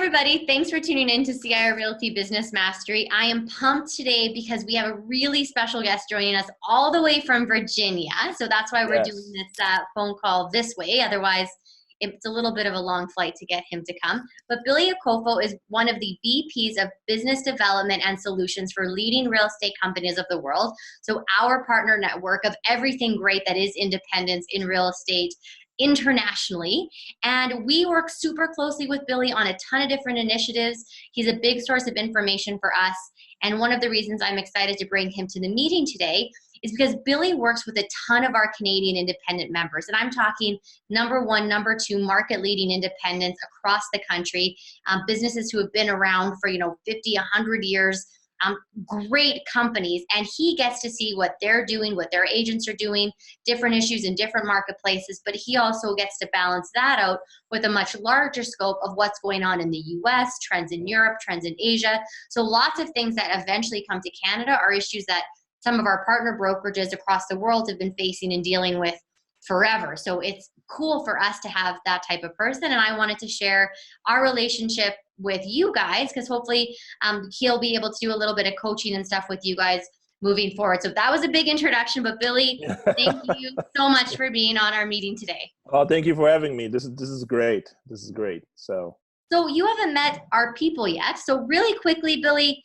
everybody. Thanks for tuning in to CIR Realty Business Mastery. I am pumped today because we have a really special guest joining us all the way from Virginia. So that's why we're doing this phone call this way. Otherwise, it's a little bit of a long flight to get him to come. But Bill Ekofo is one of the VPs of Business Development and Solutions for leading real estate companies of the world. So our partner network of everything great that is independence in real estate internationally. And we work super closely with Billy on a ton of different initiatives. He's a big source of information for us. And one of the reasons I'm excited to bring him to the meeting today is because Billy works with a ton of our Canadian independent members. And I'm talking number one, number two, market leading independents across the country, businesses who have been around for, 50, 100 years, great companies, and he gets to see what they're doing, what their agents are doing, different issues in different marketplaces, but he also gets to balance that out with a much larger scope of what's going on in the US, trends in Europe, trends in Asia. So lots of things that eventually come to Canada are issues that some of our partner brokerages across the world have been facing and dealing with forever. So it's cool for us to have that type of person, and I wanted to share our relationship with you guys because hopefully he'll be able to do a little bit of coaching and stuff with you guys moving forward. So that was a big introduction, but Billy, thank you so much for being on our meeting today. Oh, thank you for having me. This is great. This is great. So you haven't met our people yet. So really quickly, Billy,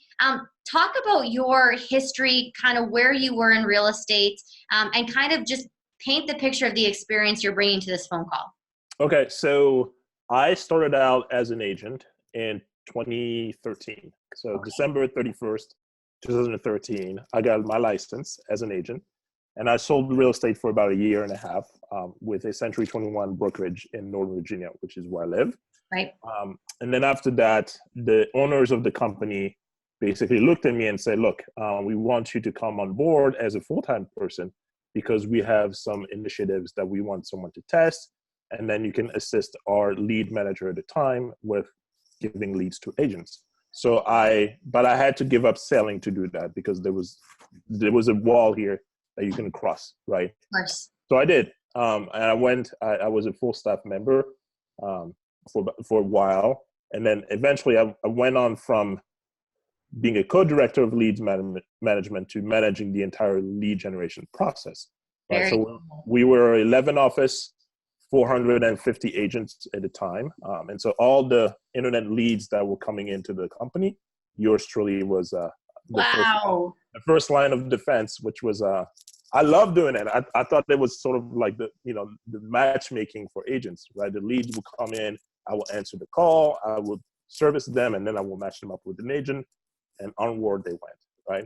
talk about your history, kind of where you were in real estate, and kind of just paint the picture of the experience you're bringing to this phone call. Okay, so I started out as an agent in 2013. So okay. December 31st, 2013, I got my license as an agent, and I sold real estate for about a year and a half with a Century 21 brokerage in Northern Virginia, which is where I live. Right. And then after that, the owners of the company basically looked at me and said, look, we want you to come on board as a full-time person because we have some initiatives that we want someone to test, and then you can assist our lead manager at the time with giving leads to agents. But I had to give up selling to do that because there was a wall here that you can cross, right? Of course. So I did, and I was a full staff member for a while, and then eventually I went on from being a co-director of leads management to managing the entire lead generation process. Right? So cool. We were 11 office, 450 agents at a time. And so all the internet leads that were coming into the company, yours truly was the first line of defense, which was, I love doing it. I thought it was sort of like the matchmaking for agents, right? The leads would come in, I will answer the call, I would service them, and then I will match them up with an agent, and onward they went, right?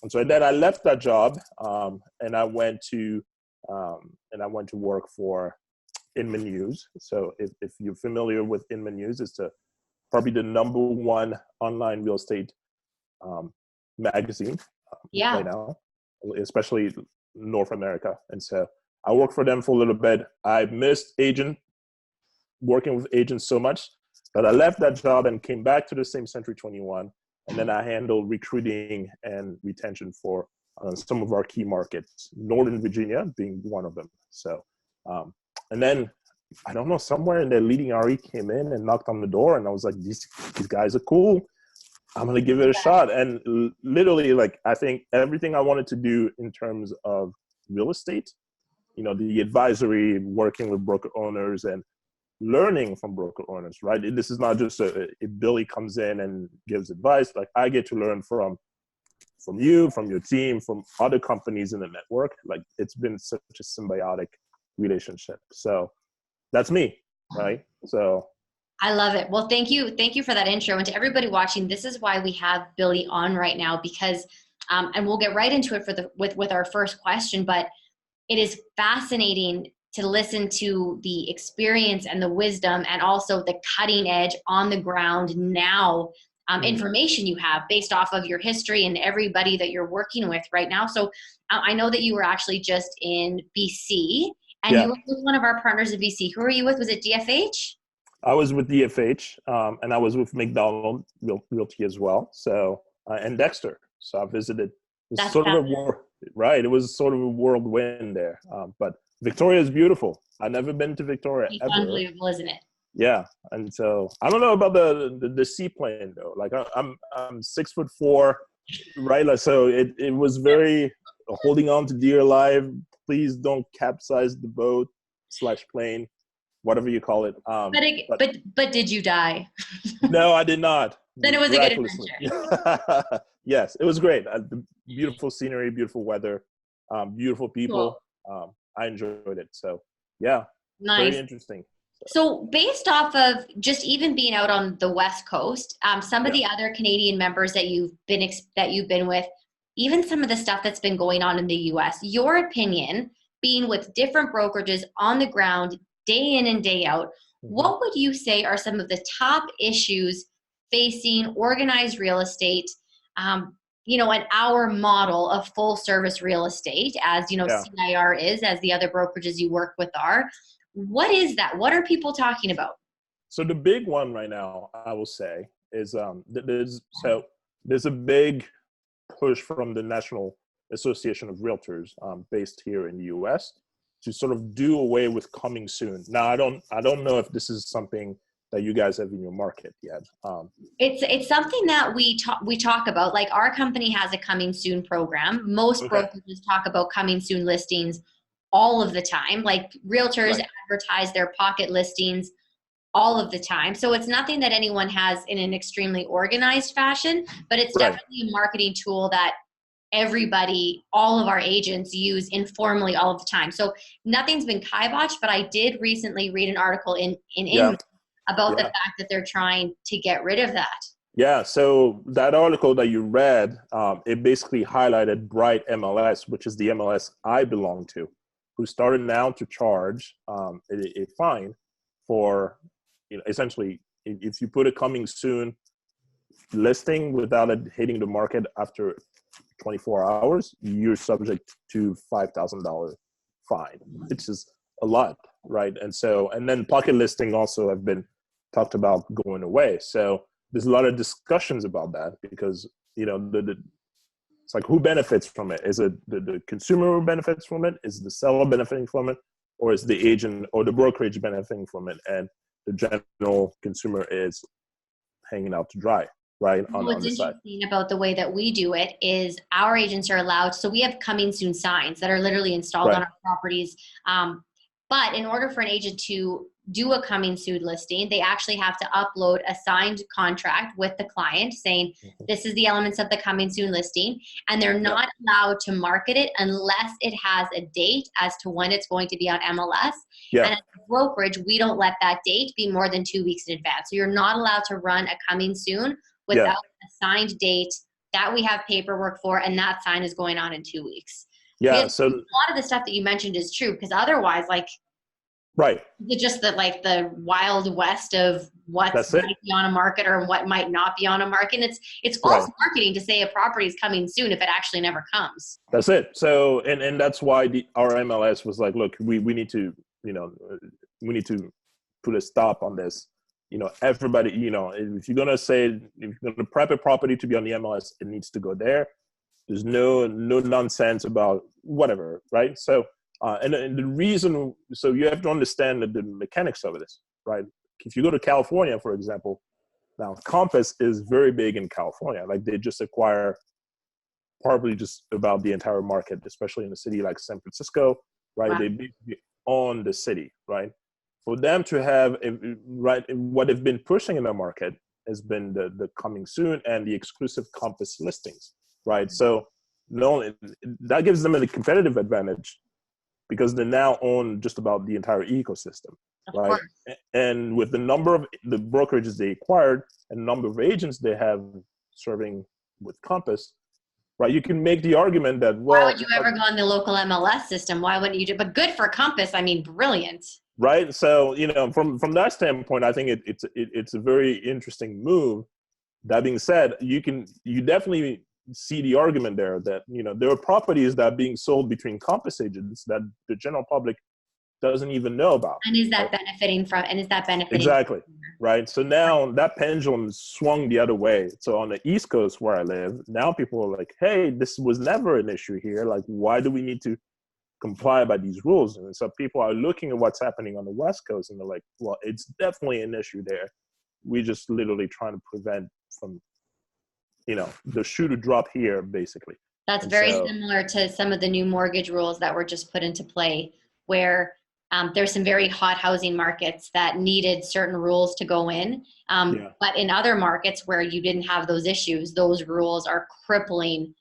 And so then I left that job, and I went to work for Inman News. So if you're familiar with Inman News, it's probably the number one online real estate magazine right now, especially North America. And so I worked for them for a little bit. I missed working with agents so much that I left that job and came back to the same Century 21. And then I handled recruiting and retention for some of our key markets, Northern Virginia being one of them. So, and then, I don't know, somewhere in there, leading RE came in and knocked on the door, and I was like, these guys are cool. I'm going to give it a shot. And literally, I think everything I wanted to do in terms of real estate, the advisory, working with broker owners and learning from broker owners, right? This is not just if Billy comes in and gives advice. I get to learn from you, from your team, from other companies in the network. It's been such a symbiotic relationship. So that's me, right? So I love it. Well, thank you for that intro. And to everybody watching, this is why we have Billy on right now, because and we'll get right into it with our first question, but it is fascinating to listen to the experience and the wisdom and also the cutting edge on the ground now information you have based off of your history and everybody that you're working with right now. So I know that you were actually just in BC, and you were with one of our partners in BC. Who were you with? Was it DFH? I was with DFH, and I was with McDonald Realty as well. So and Dexter. So I visited. It was sort of a whirlwind there. But Victoria is beautiful. I've never been to Victoria It's ever. unbelievable, isn't it? Yeah, and so I don't know about the seaplane though. Like I'm 6'4", right? Like, so it was very holding on to dear life. Please don't capsize the boat / plane, whatever you call it. But did you die? No, I did not. Then it was a good Miraculously. adventure. Yes, it was great. The beautiful scenery, beautiful weather, beautiful people. Cool. I enjoyed it. So yeah, Nice. very interesting. So based off of just even being out on the West Coast, some of the other Canadian members that you've been with, even some of the stuff that's been going on in the US, your opinion, being with different brokerages on the ground, day in and day out, what would you say are some of the top issues facing organized real estate, in our model of full service real estate, as CIR is, as the other brokerages you work with are? What is that? What are people talking about? So the big one right now, I will say, is there's a big push from the National Association of Realtors, based here in the U.S., to sort of do away with coming soon. Now, I don't know if this is something that you guys have in your market yet. It's something that we talk about. Like, our company has a coming soon program. Most brokerages talk about coming soon listings all of the time. Like, realtors advertise their pocket listings all of the time. So it's nothing that anyone has in an extremely organized fashion, but it's definitely a marketing tool that everybody, all of our agents use informally all of the time. So nothing's been kiboshed, but I did recently read an article in about the fact that they're trying to get rid of that. Yeah, so that article that you read, it basically highlighted Bright MLS, which is the MLS I belong to, who started now to charge a fine for, essentially, if you put a coming soon listing without it hitting the market after 24 hours, you're subject to $5,000 fine, which is a lot, right? And then pocket listing also have been talked about going away. So there's a lot of discussions about that, because it's like, who benefits from it? Is it the consumer who benefits from it? Is the seller benefiting from it? Or is the agent or the brokerage benefiting from it? And the general consumer is hanging out to dry, right? What's interesting about the way that we do it is our agents are allowed, so we have coming soon signs that are literally installed on our properties. But in order for an agent to do a coming soon listing, they actually have to upload a signed contract with the client saying, this is the elements of the coming soon listing, and they're not allowed to market it unless it has a date as to when it's going to be on MLS. And at the brokerage, we don't let that date be more than 2 weeks in advance. So you're not allowed to run a coming soon without a signed date that we have paperwork for, and that sign is going on in 2 weeks. So a lot of the stuff that you mentioned is true, because otherwise, it's just the wild west of what might be on a market or what might not be on a market. And it's false marketing to say a property is coming soon if it actually never comes. That's it. So and that's why our MLS was like, look, we need to put a stop on this. Everybody, if you're gonna prep a property to be on the MLS, it needs to go there. There's no nonsense about whatever, right? So and the reason, so you have to understand the mechanics of this, right? If you go to California, for example, now Compass is very big in California. Like, they just acquire probably just about the entire market, especially in a city like San Francisco, right? Wow. They basically own the city, right? For them to have what they've been pushing in the market has been the coming soon and the exclusive Compass listings, right? So that gives them a competitive advantage, because they now own just about the entire ecosystem, right? And with the number of the brokerages they acquired and the number of agents they have serving with Compass, right? You can make the argument that, well, why would you ever go on the local MLS system? Why wouldn't you do? But good for Compass. I mean, brilliant. Right. So, from that standpoint, I think it's a very interesting move. That being said, you definitely see the argument there that, there are properties that are being sold between Compass agents that the general public doesn't even know about. And is that benefiting from? Exactly. Right. So now that pendulum swung the other way. So on the East Coast where I live, now people are like, hey, this was never an issue here. Like, why do we need to comply by these rules. And so people are looking at what's happening on the West Coast and they're like, well, it's definitely an issue there. We just literally trying to prevent from, the shoe to drop here, basically. That's very similar to some of the new mortgage rules that were just put into play, where there's some very hot housing markets that needed certain rules to go in. But in other markets where you didn't have those issues, those rules are crippling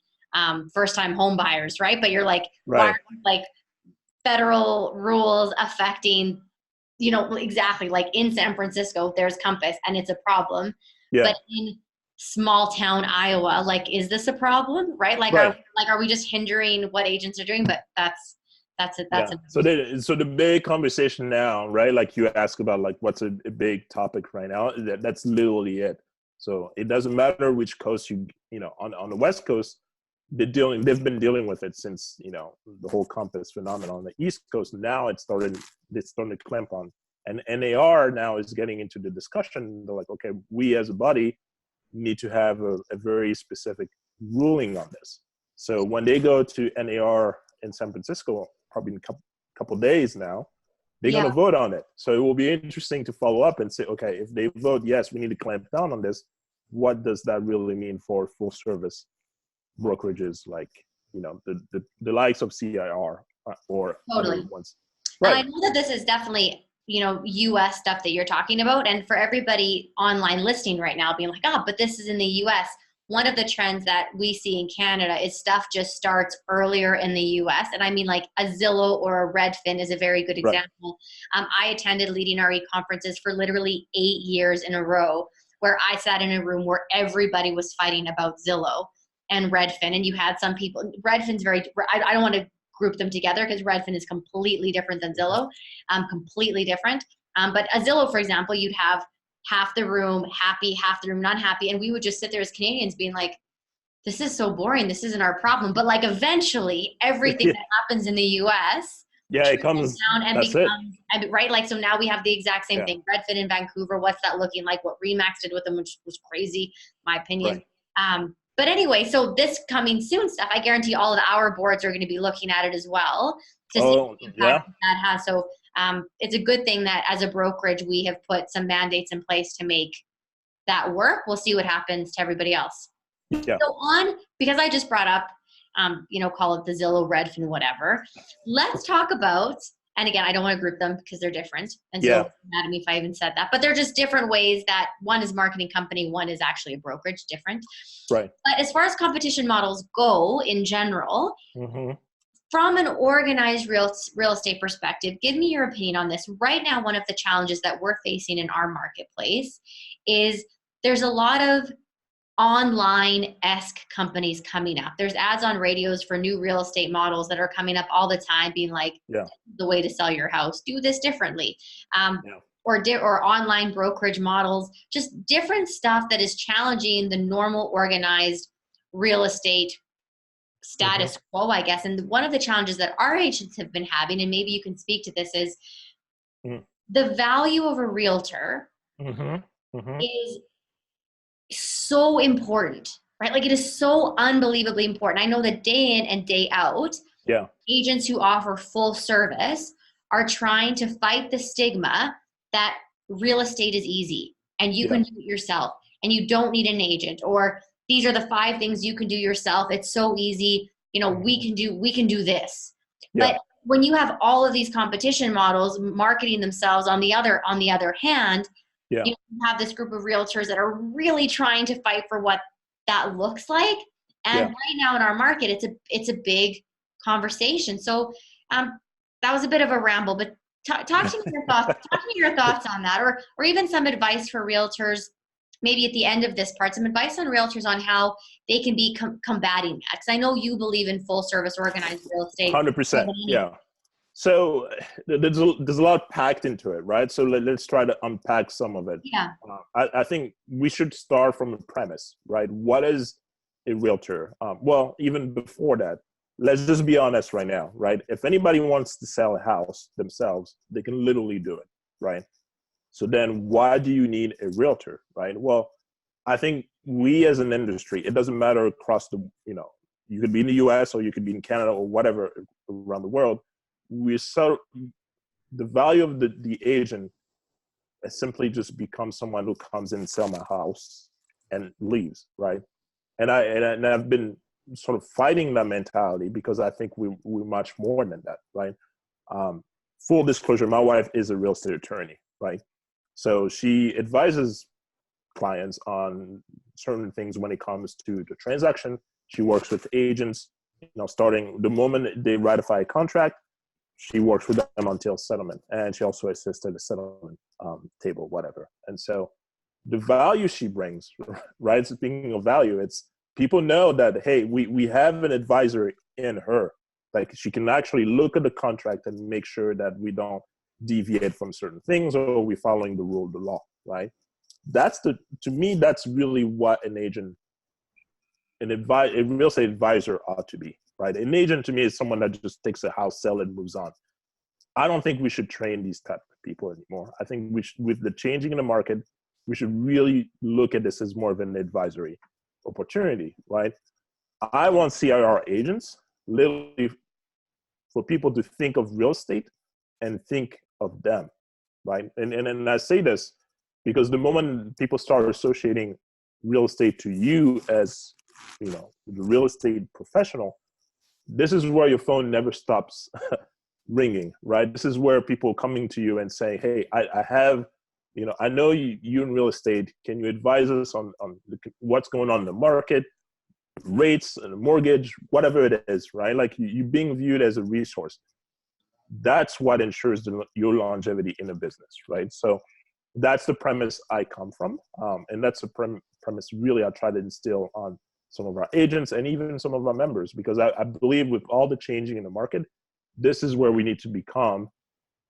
first-time home buyers, right? But you're like, why are like federal rules affecting, exactly, like in San Francisco, there's Compass and it's a problem. Yeah. But in small town Iowa, like, is this a problem, right? Like, are we just hindering what agents are doing? But that's it. So the big conversation now, right? Like you ask about like what's a big topic right now. That's literally it. So it doesn't matter which coast on the West Coast, they've been dealing with it since the whole Compass phenomenon. On the East Coast now it's starting to clamp on, and NAR now is getting into the discussion. They're like, okay, we as a body need to have a very specific ruling on this. So when they go to NAR in San Francisco, probably in a couple days now, they're going to vote on it. So it will be interesting to follow up and say, okay, if they vote yes, we need to clamp down on this, what does that really mean for full service brokerages like the likes of CIR or other ones? Right. And I know that this is definitely US stuff that you're talking about, and for everybody online listening right now being like, but this is in the US, one of the trends that we see in Canada is stuff just starts earlier in the US. And I mean, like a Zillow or a Redfin is a very good example. I attended Leading RE conferences for literally 8 years in a row, where I sat in a room where everybody was fighting about Zillow and Redfin. And you had some people, Redfin's I don't want to group them together because Redfin is completely different than Zillow, completely different. But a Zillow, for example, you'd have half the room happy, half the room not happy. And we would just sit there as Canadians being like, this is so boring. This isn't our problem. But like eventually everything that happens in the US it comes down and becomes, right? Like, so now we have the exact same thing. Redfin in Vancouver, what's that looking like? What Remax did with them, which was crazy, my opinion. But anyway, so this coming soon stuff, I guarantee all of our boards are going to be looking at it as well to see the impact that has. So it's a good thing that as a brokerage, we have put some mandates in place to make that work. We'll see what happens to everybody else. Yeah. So because I just brought up, call it the Zillow, Redfin, whatever. Let's talk about, and again, I don't want to group them because they're different. And so mad at me if I even said that, but they're just different ways that one is marketing company, one is actually a brokerage, different. Right. But as far as competition models go in general, from an organized real estate perspective, give me your opinion on this. Right now, one of the challenges that we're facing in our marketplace is there's a lot of online-esque companies coming up. There's ads on radios for new real estate models that are coming up all the time, being like, the way to sell your house, do this differently. Or online brokerage models, just different stuff that is challenging the normal organized real estate status quo, I guess. And one of the challenges that our agents have been having, and maybe you can speak to this, is the value of a realtor is so important, right? Like, it is so unbelievably important. I know that day in and day out, agents who offer full service are trying to fight the stigma that real estate is easy and you can do it yourself and you don't need an agent, or these are the 5 things you can do yourself. It's so easy. We can do this. But when you have all of these competition models marketing themselves on the other hand, you have this group of realtors that are really trying to fight for what that looks like. And right now in our market, it's a big conversation. So that was a bit of a ramble, but talk to me your thoughts. Talk to me your thoughts on that, or even some advice for realtors. Maybe at the end of this part, some advice on realtors on how they can be combating that. Because I know you believe in full service organized real estate. 100%. Yeah. So there's a lot packed into it, right? So let's try to unpack some of it. Yeah. I think we should start from a premise, right? What is a realtor? Well, even before that, let's just be honest right now, right? If anybody wants to sell a house themselves, they can literally do it, right? So then why do you need a realtor, right? Well, I think we as an industry, it doesn't matter across the, you could be in the US or you could be in Canada or whatever around the world. the value of the agent has simply just become someone who comes in and sell my house and leaves, right? And I've been sort of fighting that mentality because I think we're much more than that, right? Full disclosure, my wife is a real estate attorney, right? So she advises clients on certain things when it comes to the transaction. She works with agents, starting the moment they ratify a contract, she works with them until settlement. And she also assists at the settlement table, whatever. And so the value she brings, right? Speaking of value, it's people know that, hey, we have an advisor in her. Like she can actually look at the contract and make sure that we don't deviate from certain things or we're following the rule of the law, right? To me, that's really what a real estate advisor ought to be, right? An agent to me is someone that just takes a house, sell it, and moves on. I don't think we should train these type of people anymore. I think with the changing in the market, we should really look at this as more of an advisory opportunity, right? I want CIR agents literally for people to think of real estate and think of them, right? And I say this because the moment people start associating real estate to you as, the real estate professional, this is where your phone never stops ringing, right? This is where people coming to you and say, hey, I have, I know you in real estate. Can you advise us on what's going on in the market, rates, and mortgage, whatever it is, right? Like you being viewed as a resource. That's what ensures your longevity in a business, right? So that's the premise I come from. And that's the premise really I try to instill on some of our agents and even some of our members, because I believe with all the changing in the market, this is where we need to become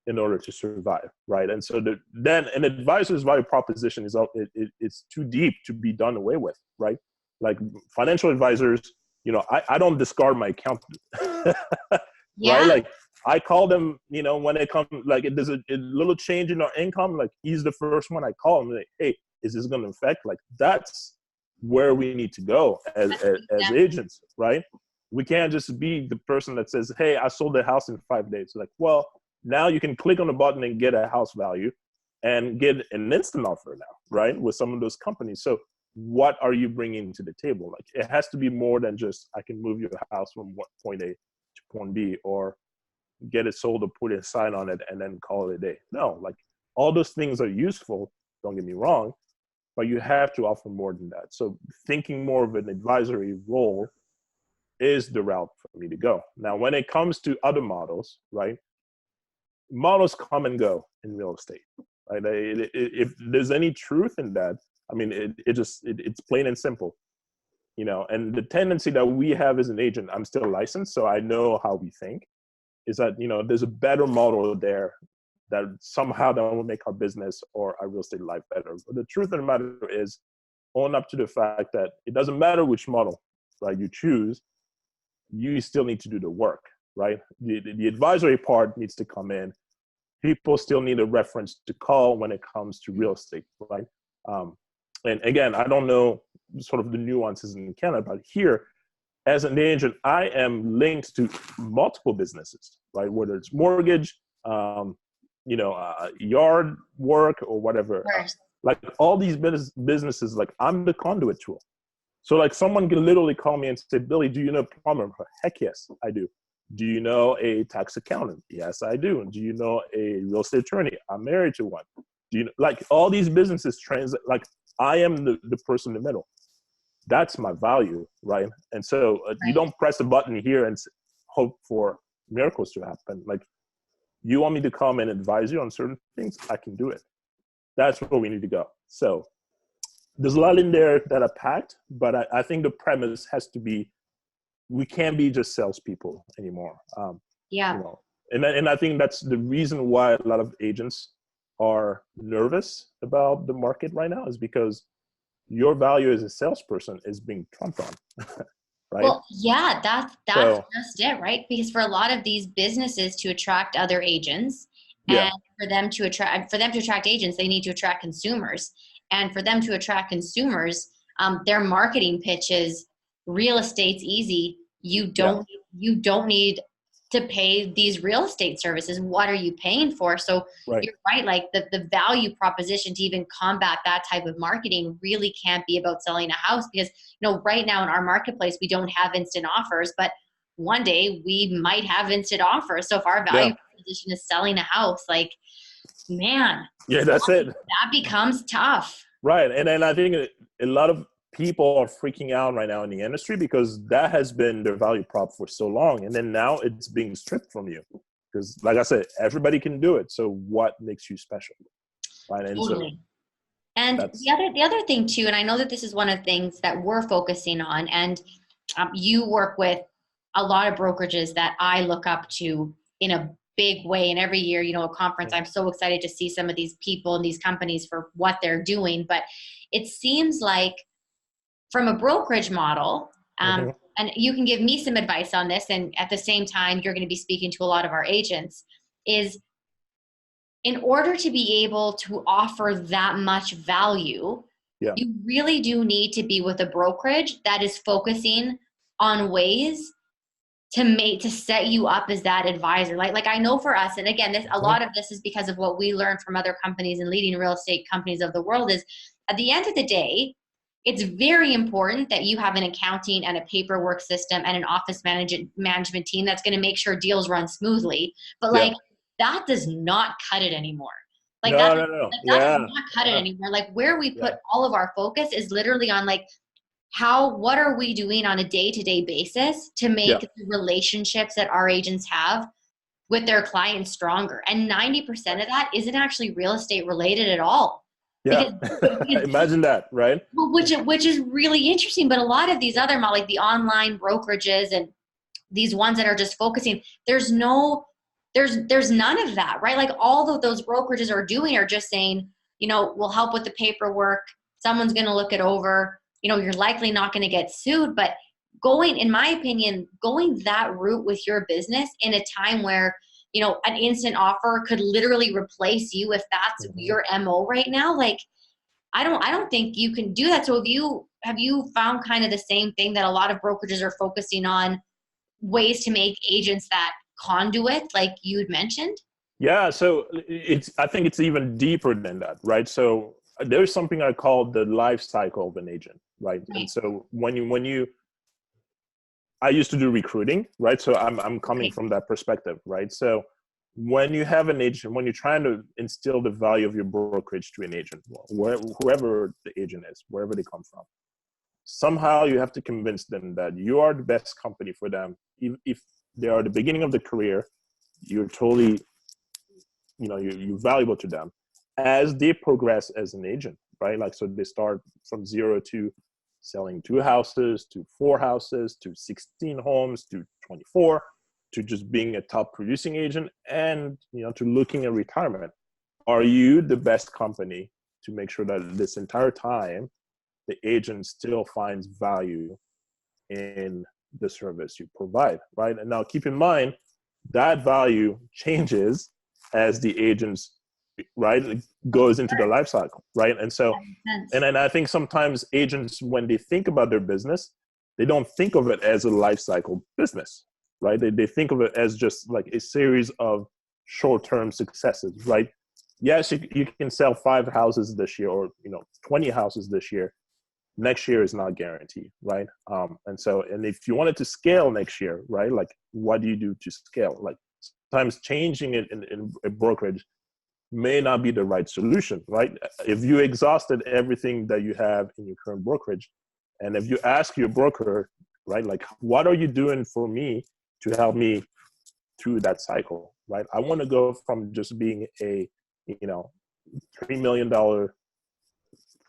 in order to survive, right? And so then an advisor's value proposition it's too deep to be done away with, right? Like financial advisors, I don't discard my accountant, Yeah. right? Like I call them, when it comes, like there's a little change in our income, like he's the first one I call him, like, hey, is this going to affect? Like that's where we need to go as agents, right? We can't just be the person that says, hey, I sold the house in 5 days. Like, well, now you can click on the button and get a house value and get an instant offer now, right? With some of those companies. So what are you bringing to the table? Like it has to be more than just, I can move your house from point A to point B or get it sold or put a sign on it and then call it a day. No, like all those things are useful. Don't get me wrong, but you have to offer more than that. So thinking more of an advisory role is the route for me to go. Now, when it comes to other models, right? Models come and go in real estate, right? If there's any truth in that, I mean, it's plain and simple, and the tendency that we have as an agent, I'm still licensed, so I know how we think, is that, there's a better model there that somehow that will make our business or our real estate life better. But the truth of the matter is, own up to the fact that it doesn't matter which model, right, you choose, you still need to do the work, right? The advisory part needs to come in. People still need a reference to call when it comes to real estate, right? And again, I don't know sort of the nuances in Canada, but here, as an agent, I am linked to multiple businesses, right? Whether it's mortgage, yard work or whatever. Like all these businesses, like I'm the conduit tool. So like someone can literally call me and say, Billy, do you know a plumber? Heck yes, I do. Do you know a tax accountant? Yes, I do. Do you know a real estate attorney? I'm married to one. Do you know, like all these businesses like I am the person in the middle. That's my value, right? And so you don't press a button here and hope for miracles to happen. Like you want me to come and advise you on certain things, I can do it. That's where we need to go. So there's a lot in there that are packed, but I think the premise has to be, we can't be just salespeople anymore. And I think that's the reason why a lot of agents are nervous about the market right now, is because your value as a salesperson is being trumped on, right? Well, yeah, that's just it, right? Because for a lot of these businesses to attract other agents, and for them to attract agents, they need to attract consumers. And for them to attract consumers, their marketing pitch is real estate's easy. You don't need to pay these real estate services. What are you paying for? So you're right, like the value proposition to even combat that type of marketing really can't be about selling a house, because right now in our marketplace we don't have instant offers, but one day we might have instant offers. So if our value proposition is selling a house, like, man, that's it. That becomes tough. Right. And then I think a lot of people are freaking out right now in the industry because that has been their value prop for so long. And then now it's being stripped from you because, like I said, everybody can do it. So what makes you special? Right. And totally. And the other thing too, and I know that this is one of the things that we're focusing on, and you work with a lot of brokerages that I look up to in a big way. And every year, a conference, I'm so excited to see some of these people and these companies for what they're doing. But it seems like from a brokerage model, and you can give me some advice on this, and at the same time, you're going to be speaking to a lot of our agents, is in order to be able to offer that much value, you really do need to be with a brokerage that is focusing on ways to set you up as that advisor. Like I know for us, and again, a lot of this is because of what we learned from other companies and leading real estate companies of the world, is at the end of the day, it's very important that you have an accounting and a paperwork system and an office management team that's going to make sure deals run smoothly. But that does not cut it anymore. Like that does not cut it anymore. Like where we put all of our focus is literally on like, what are we doing on a day-to-day basis to make the relationships that our agents have with their clients stronger? And 90% of that isn't actually real estate related at all. Yeah. Because imagine that, right? Which is really interesting. But a lot of these other, like the online brokerages and these ones that are just focusing, there's none of that, right? Like all of those brokerages are doing are just saying, we'll help with the paperwork. Someone's going to look it over. You're likely not going to get sued, but in my opinion, going that route with your business in a time where, an instant offer could literally replace you if that's your MO right now. Like, I don't think you can do that. So have you found kind of the same thing, that a lot of brokerages are focusing on ways to make agents that conduit, like you'd mentioned? Yeah. So I think it's even deeper than that, right? So there's something I call the life cycle of an agent, right? And so I used to do recruiting, right? So I'm coming from that perspective, right? So when you have an agent, when you're trying to instill the value of your brokerage to an agent, whoever the agent is, wherever they come from, somehow you have to convince them that you are the best company for them. If they are the beginning of the career, you're totally, you're valuable to them as they progress as an agent, right? Like, so they start from 0 to selling 2 houses, to 4 houses, to 16 homes, to 24, to just being a top producing agent, and, to looking at retirement. Are you the best company to make sure that this entire time, the agent still finds value in the service you provide, right? And now keep in mind, that value changes as the agents, right, goes into the life cycle, right? And so, and then I think sometimes agents, when they think about their business, they don't think of it as a life cycle business, right? They think of it as just like a series of short-term successes, right? Yes, you can sell 5 houses this year, or 20 houses this year. Next year is not guaranteed, right? And if you wanted to scale next year, right, like what do you do to scale? Like sometimes changing it in a brokerage may not be the right solution, right? If you exhausted everything that you have in your current brokerage, and if you ask your broker, right, like what are you doing for me to help me through that cycle, right? I want to go from just being a $3 million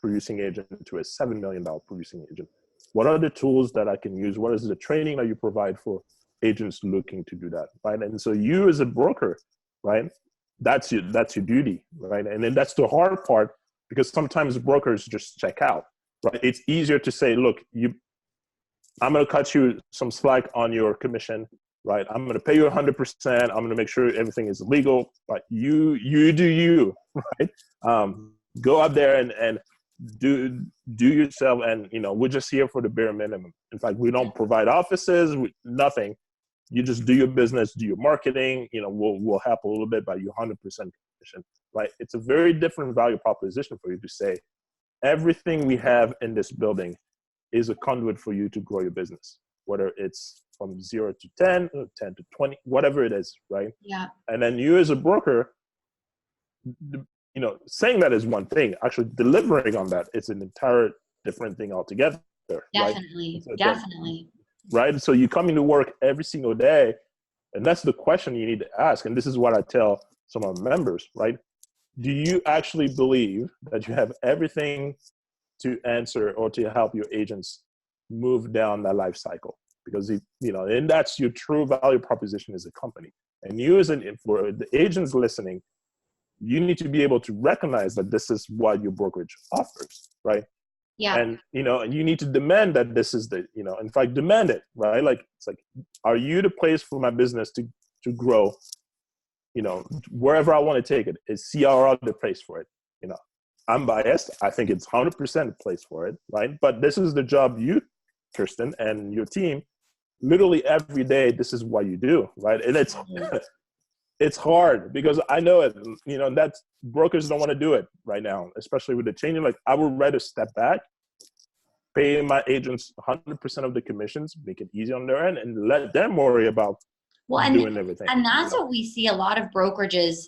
producing agent to a $7 million producing agent. What are the tools that I can use? What is the training that you provide for agents looking to do that, right? And so you as a broker, right, that's your duty, right? And then that's the hard part, because sometimes brokers just check out, right? It's easier to say, look, I'm going to cut you some slack on your commission, right? I'm going to pay you 100%. I'm going to make sure everything is legal, but you do you, right? Go out there and do yourself, and we're just here for the bare minimum. In fact, we don't provide offices, nothing. You just do your business, do your marketing, we'll help a little bit, but you 100% commission, right? It's a very different value proposition for you to say, everything we have in this building is a conduit for you to grow your business, whether it's from 0 to 10, or 10 to 20, whatever it is, right? Yeah. And then you as a broker, saying that is one thing. Actually delivering on that, it's an entire different thing altogether. Definitely, right? definitely. Right? So you come into work every single day, and that's the question you need to ask. And this is what I tell some of my members, right? Do you actually believe that you have everything to answer or to help your agents move down that life cycle? Because, and that's your true value proposition as a company. And you for the agents listening, you need to be able to recognize that this is what your brokerage offers, right? Yeah. And, you need to demand that this is in fact, demand it, right? Like, it's like, are you the place for my business to grow? Wherever I want to take it, is CRR the place for it? I'm biased. I think it's 100% the place for it, right? But this is the job you, Kirsten, and your team, literally every day, this is what you do, right? And it's hard because I know it, that brokers don't want to do it right now, especially with the changing. Like, I would rather step back, pay my agents 100% of the commissions, make it easy on their end, and let them worry about doing everything. And that's what we see a lot of brokerages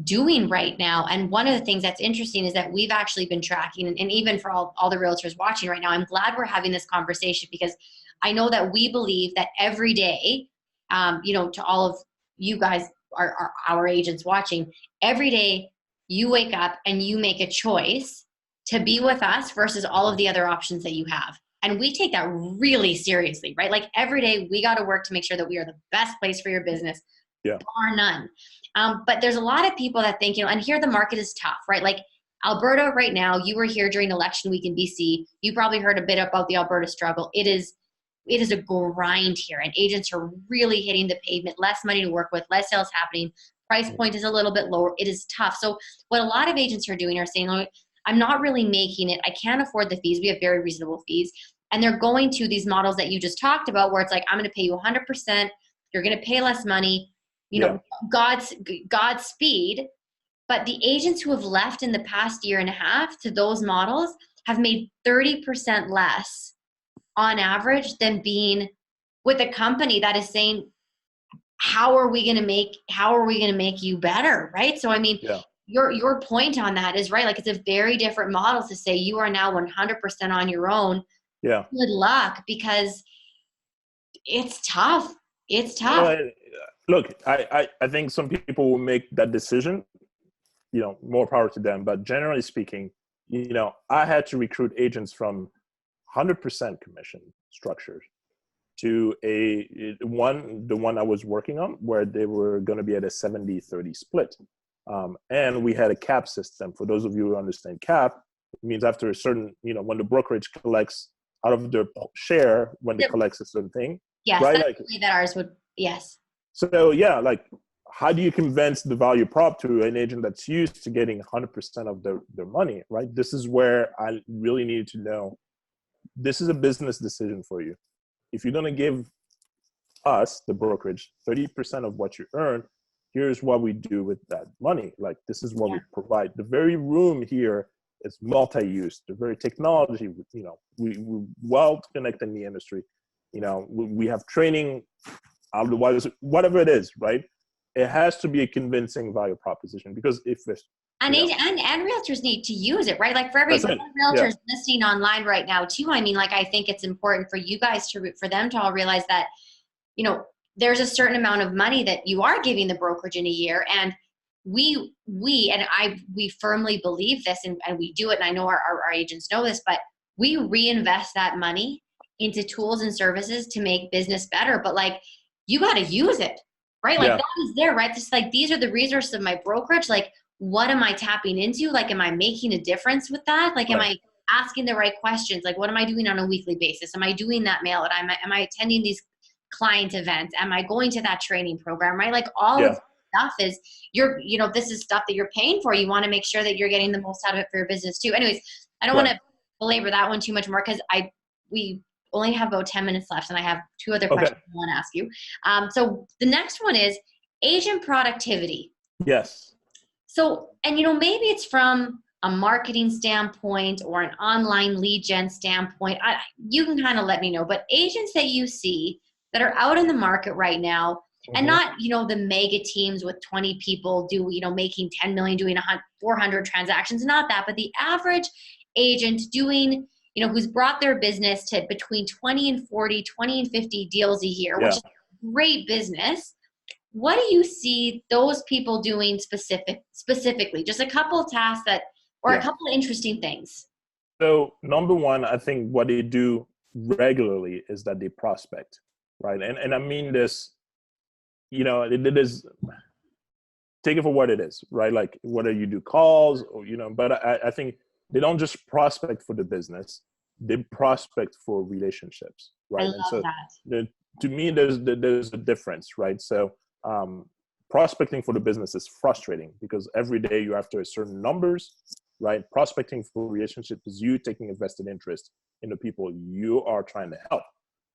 doing right now. And one of the things that's interesting is that we've actually been tracking, and even for all the realtors watching right now, I'm glad we're having this conversation, because I know that we believe that every day, to all of you guys, our agents watching, every day you wake up and you make a choice to be with us versus all of the other options that you have. And we take that really seriously, right? Like, every day we got to work to make sure that we are the best place for your business, bar none. But there's a lot of people that think, and here the market is tough, right? Like, Alberta right now, you were here during election week in BC. You probably heard a bit about the Alberta struggle. It is a grind here, and agents are really hitting the pavement, less money to work with, less sales happening. Price point is a little bit lower. It is tough. So what a lot of agents are doing are saying, oh, I'm not really making it. I can't afford the fees. We have very reasonable fees. And they're going to these models that you just talked about, where it's like, I'm going to pay you 100%. You're going to pay less money, Godspeed. But the agents who have left in the past year and a half to those models have made 30% less on average than being with a company that is saying, how are we going to make you better? Right. So, I mean, your point on that is right. Like, it's a very different model to say you are now 100% on your own. Yeah. Good luck, because it's tough. It's tough. Look, I think some people will make that decision, more power to them. But generally speaking, I had to recruit agents from 100% commission structures to the one I was working on, where they were going to be at a 70-30 split. And we had a cap system. For those of you who understand cap, it means after a certain, when the brokerage collects out of their share, when they collects a certain thing. Yes, right? That's the way that ours would, yes. So like, how do you convince the value prop to an agent that's used to getting 100% of their money, right? This is where I really need to know, this is a business decision for you. If you're going to give us, the brokerage, 30% of what you earn, here's what we do with that money. Like, this is what we provide. The very room here is multi-use. The very technology, we well connected in the industry. We have training, otherwise, whatever it is, right? It has to be a convincing value proposition, because if it's, and realtors need to use it, right? Like, for every realtors listening online right now too, I mean, like, I think it's important for you guys for them to all realize that, there's a certain amount of money that you are giving the brokerage in a year. And we firmly believe this, and we do it. And I know our agents know this, but we reinvest that money into tools and services to make business better. But, like, you got to use it, right? Like, that is there, right? Just like, these are the resources of my brokerage. Like, what am I tapping into? Like, am I making a difference with that? Like, am I asking the right questions? Like, what am I doing on a weekly basis? Am I doing that mail? And am I attending these client events? Am I going to that training program, right? Like, all of stuff is, this is stuff that you're paying for. You want to make sure that you're getting the most out of it for your business too. Anyways, I don't want to belabor that one too much more, because we only have about 10 minutes left, and I have two other questions I want to ask you. So the next one is agent productivity. Yes. So, and maybe it's from a marketing standpoint or an online lead gen standpoint. You can kind of let me know, but agents that you see that are out in the market right now, and not, the mega teams with 20 people making 10 million, doing 400 transactions, not that, but the average agent doing, who's brought their business to between 20 and 40, 20 and 50 deals a year, which is great business. What do you see those people doing specifically? Just a couple of tasks or a couple of interesting things. So number one, I think what they do regularly is that they prospect, right? And I mean this, it is, take it for what it is, right? Like whether you do calls or, but I think they don't just prospect for the business, they prospect for relationships, right? I love that. To me, there's a difference, right? So prospecting for the business is frustrating because every day you're after certain numbers, right? Prospecting for relationship is you taking a vested interest in the people you are trying to help,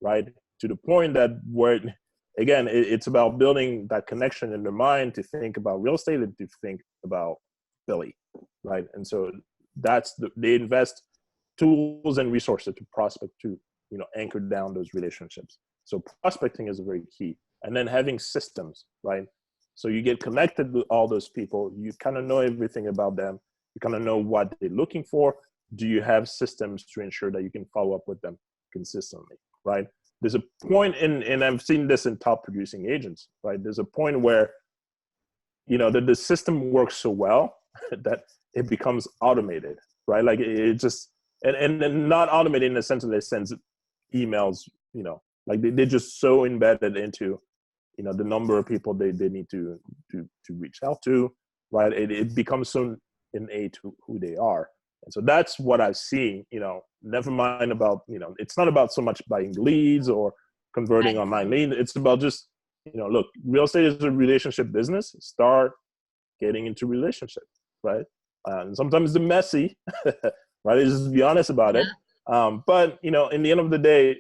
right? To the point that again, it's about building that connection in their mind to think about real estate and to think about Billy, right? And so they invest tools and resources to prospect to, anchor down those relationships. So prospecting is very key. And then having systems, right? So you get connected with all those people. You kind of know everything about them. You kind of know what they're looking for. Do you have systems to ensure that you can follow up with them consistently, right? There's a point and I've seen this in top producing agents, right? There's a point where, the system works so well that it becomes automated, right? Like it just, and not automated in the sense that it sends emails, like they're just so embedded into, the number of people they need to reach out to, right? It becomes so innate to who they are. And so that's what I've seen, never mind about, it's not about so much buying leads or converting online leads. It's about just, look, real estate is a relationship business. Start getting into relationships, right? And sometimes they're messy, right? Just be honest about it. But, in the end of the day,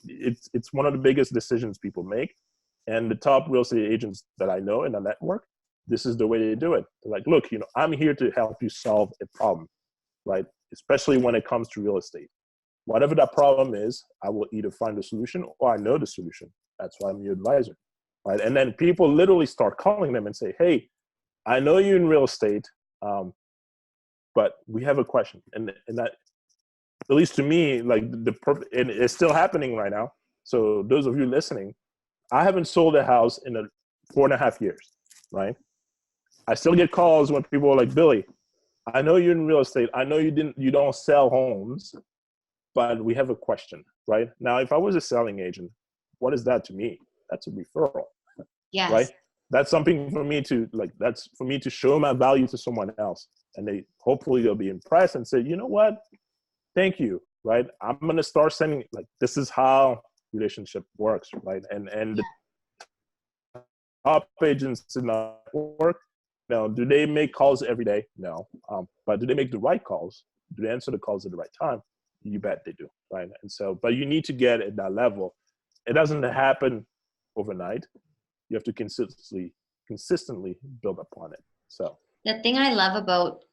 it's one of the biggest decisions people make. And the top real estate agents that I know in the network, this is the way they do it. They're like, look, I'm here to help you solve a problem, right? Especially when it comes to real estate. Whatever that problem is, I will either find the solution or I know the solution. That's why I'm your advisor, right? And then people literally start calling them and say, hey, I know you're in real estate, but we have a question. And that, at least to me, like and it's still happening right now. So those of you listening, I haven't sold a house in 4.5 years, right? I still get calls when people are like, Billy, I know you're in real estate. I know you don't sell homes, but we have a question, right? Now, if I was a selling agent, what is that to me? That's a referral, right? That's something for me to that's for me to show my value to someone else. And hopefully they'll be impressed and say, you know what? Thank you, right? I'm going to start sending, this is how relationship works, right? And the top agents in the network, do they make calls every day? No. But do they make the right calls? Do they answer the calls at the right time? You bet they do, right? And so, but you need to get at that level. It doesn't happen overnight. You have to consistently build upon it. So the thing I love about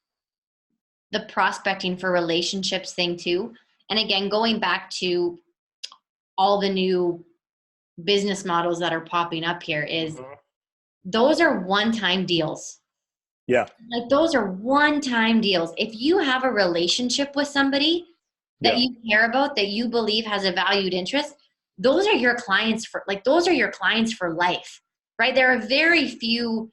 the prospecting for relationships thing too, and again, going back to all the new business models that are popping up here is those are one-time deals. Yeah. Like those are one-time deals. If you have a relationship with somebody that you care about, that you believe has a valued interest, those are your clients for life, right? There are very few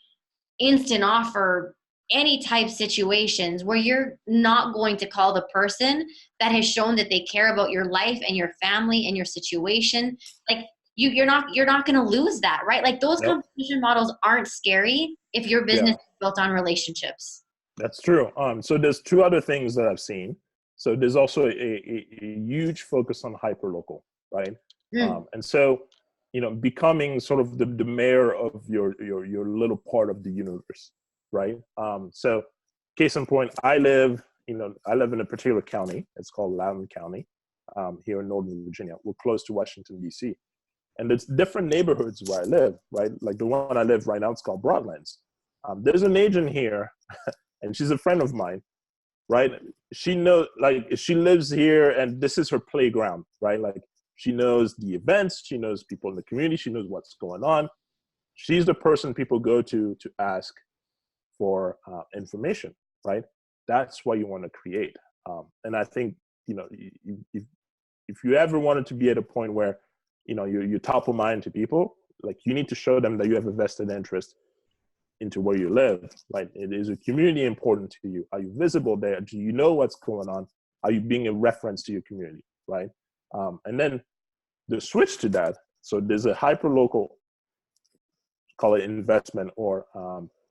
instant offer, any type situations where you're not going to call the person that has shown that they care about your life and your family and your situation. Like you're not going to lose that, right? Like those competition models aren't scary if your business is built on relationships. That's true. So there's two other things that I've seen. So there's also a huge focus on hyperlocal, right? And so, becoming sort of the mayor of your little part of the universe, right? So case in point, I live in a particular county. It's called Loudoun County. here in Northern Virginia. We're close to Washington, D.C. And there's different neighborhoods where I live, right? Like the one I live right now, it's called Broadlands. There's an agent here, and she's a friend of mine, right? She knows, like, she lives here, and this is her playground, right? Like, she knows the events, she knows people in the community, she knows what's going on. She's the person people go to ask for information, right? That's what you want to create. And I think, you know, if you ever wanted to be at a point where, you know, you're top of mind to people, like, you need to show them that you have a vested interest into where you live, right? Is a community important to you? Are you visible there? Do you know what's going on? Are you being a reference to your community, right? And then the switch to that, so there's a hyperlocal, call it investment or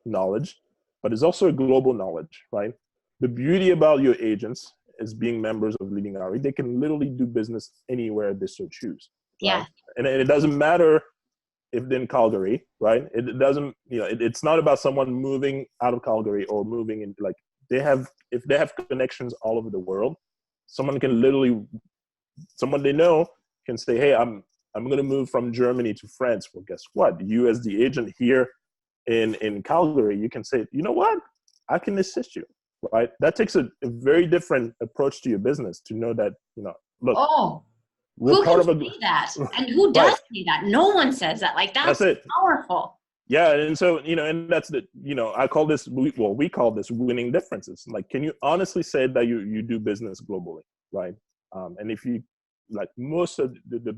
knowledge, but there's also a global knowledge, right? The beauty about your agents is being members of Leading RE, they can literally do business anywhere they so choose. Right? Yeah. And it doesn't matter if they're in Calgary, right? It doesn't, you know, it's not about someone moving out of Calgary or moving in, like, if they have connections all over the world, someone can literally, someone they know can say, hey, I'm going to move from Germany to France. Well, guess what? You as the agent here in Calgary, you can say, you know what? I can assist you, right? That takes a very different approach to your business to know that, you know, look. Oh, who can say that? And who does say that? No one says that. Like, that's it. Powerful. Yeah, and so, you know, and that's the, you know, I call this, we call this winning differences. Like, can you honestly say that you do business globally, right? And if you, like, most of the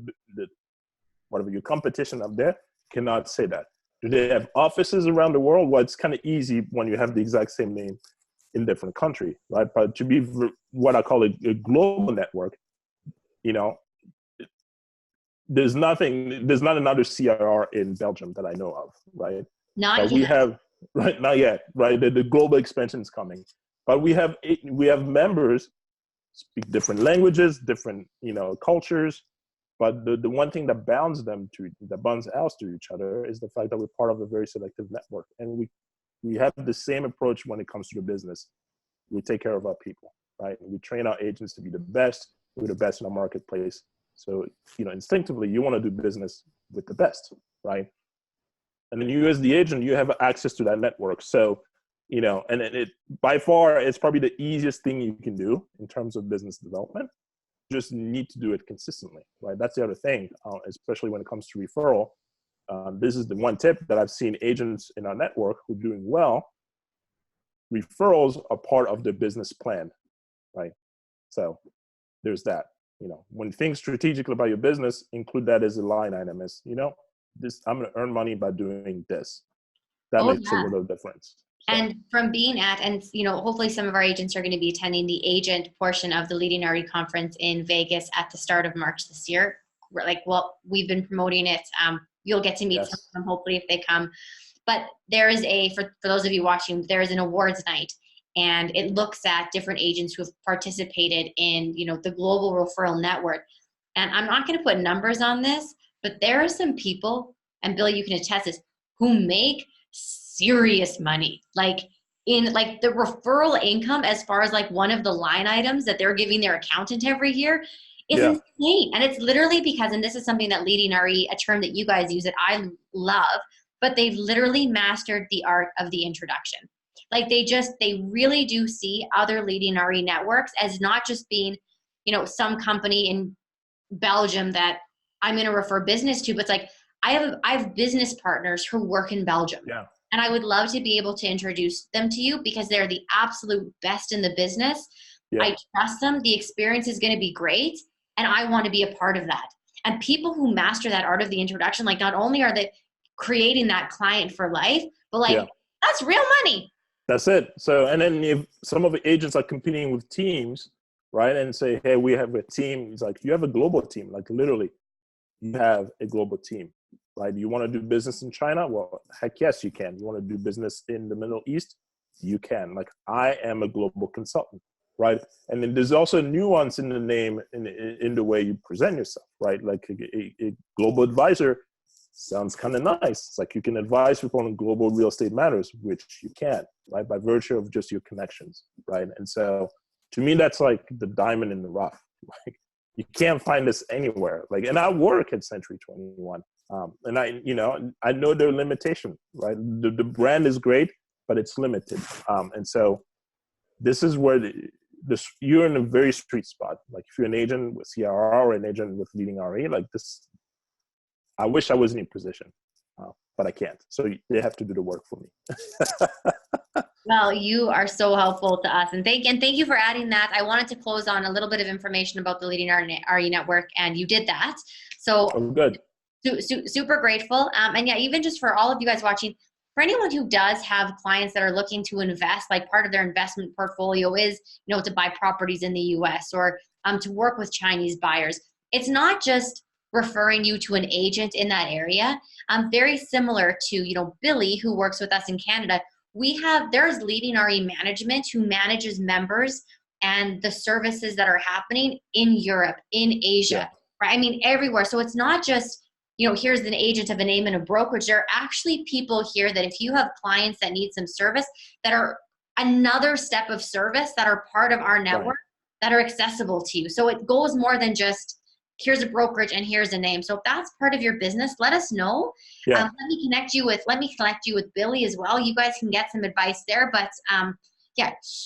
whatever your competition up there cannot say that. Do they have offices around the world? Well, it's kind of easy when you have the exact same name in different country, right? But to be what I call a global network, you know, there's not another CRR in Belgium that I know of, right? Not yet. We have, right, not yet, right? The global expansion is coming, but we have members speak different languages, different, you know, cultures, but the one thing that bonds us to each other is the fact that we're part of a very selective network, and we have the same approach when it comes to the business. We take care of our people, right? We train our agents to be the best. We're the best in our marketplace. So, you know, instinctively, you want to do business with the best, right? And then you as the agent, you have access to that network. So, you know, and it by far, it's probably the easiest thing you can do in terms of business development. Just need to do it consistently, right? That's the other thing, especially when it comes to referral. This is the one tip that I've seen agents in our network who are doing well. Referrals are part of the business plan, right? So there's that. You know, when think strategically about your business, include that as a line item. As, you know, this, I'm going to earn money by doing this. That makes a little difference. So. And from being at, and, you know, hopefully some of our agents are going to be attending the agent portion of the Leading RE conference in Vegas at the start of March this year. We're like, well, we've been promoting it. You'll get to meet some of them, hopefully, if they come. But there is for those of you watching, there is an awards night. And it looks at different agents who have participated in, you know, the global referral network. And I'm not going to put numbers on this, but there are some people, and Bill, you can attest this, who make serious money. Like, in like the referral income, as far as like one of the line items that they're giving their accountant every year, is insane. And it's literally because, and this is something that Leading RE, a term that you guys use that I love, but they've literally mastered the art of the introduction. Like, they really do see other Leading RE networks as not just being, you know, some company in Belgium that I'm going to refer business to, but it's like, I have business partners who work in Belgium. Yeah. And I would love to be able to introduce them to you because they're the absolute best in the business. Yeah. I trust them. The experience is going to be great. And I want to be a part of that. And people who master that art of the introduction, like, not only are they creating that client for life, but like, that's real money. That's it. So, and then if some of the agents are competing with teams, right, and say, hey, we have a team. It's like, you have a global team. Like, literally, you have a global team, right? You want to do business in China? Well, heck yes, you can. You want to do business in the Middle East? You can. Like, I am a global consultant, right? And then there's also nuance in the name, in the way you present yourself, right? Like a global advisor sounds kind of nice. It's like you can advise people on global real estate matters, which you can, right? By virtue of just your connections, right? And so to me, that's like the diamond in the rough. Like, You can't find this anywhere. Like, and I work at Century 21. And I know their limitation, right? The brand is great, but it's limited. And so this is where you're in a very sweet spot. Like if you're an agent with CRR or an agent with leading RE, like this, I wish I was in your position, but I can't. So they have to do the work for me. Well, you are so helpful to us, and thank you for adding that. I wanted to close on a little bit of information about the Leading RE network, and you did that. So good. Super grateful. And yeah, even just for all of you guys watching, for anyone who does have clients that are looking to invest, like part of their investment portfolio is, to buy properties in the US or to work with Chinese buyers. It's not just referring you to an agent in that area. Very similar to, Billy, who works with us in Canada. There's Leading RE Management who manages members and the services that are happening in Europe, in Asia, right? I mean, everywhere. So it's not just, here's an agent of a name and a brokerage. There are actually people here that if you have clients that need some service that are another step of service that are part of our network that are accessible to you. So it goes more than just here's a brokerage and here's a name. So if that's part of your business, let us know. Let me connect you with Billy as well. You guys can get some advice there, but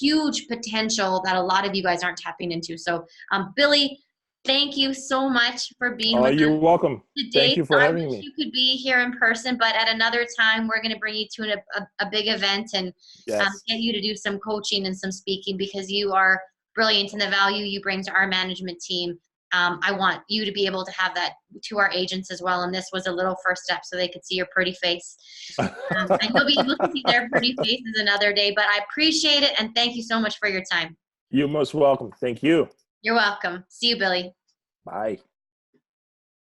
huge potential that a lot of you guys aren't tapping into. So Billy, thank you so much for being with us. You're welcome. Today. Thank you for having me. You could be here in person, but at another time, we're going to bring you to a big event and get you to do some coaching and some speaking because you are brilliant in the value you bring to our management team. I want you to be able to have that to our agents as well. And this was a little first step so they could see your pretty face. And you'll be able to see their pretty faces another day, but I appreciate it. And thank you so much for your time. You're most welcome. Thank you. You're welcome. See you, Billy. Bye.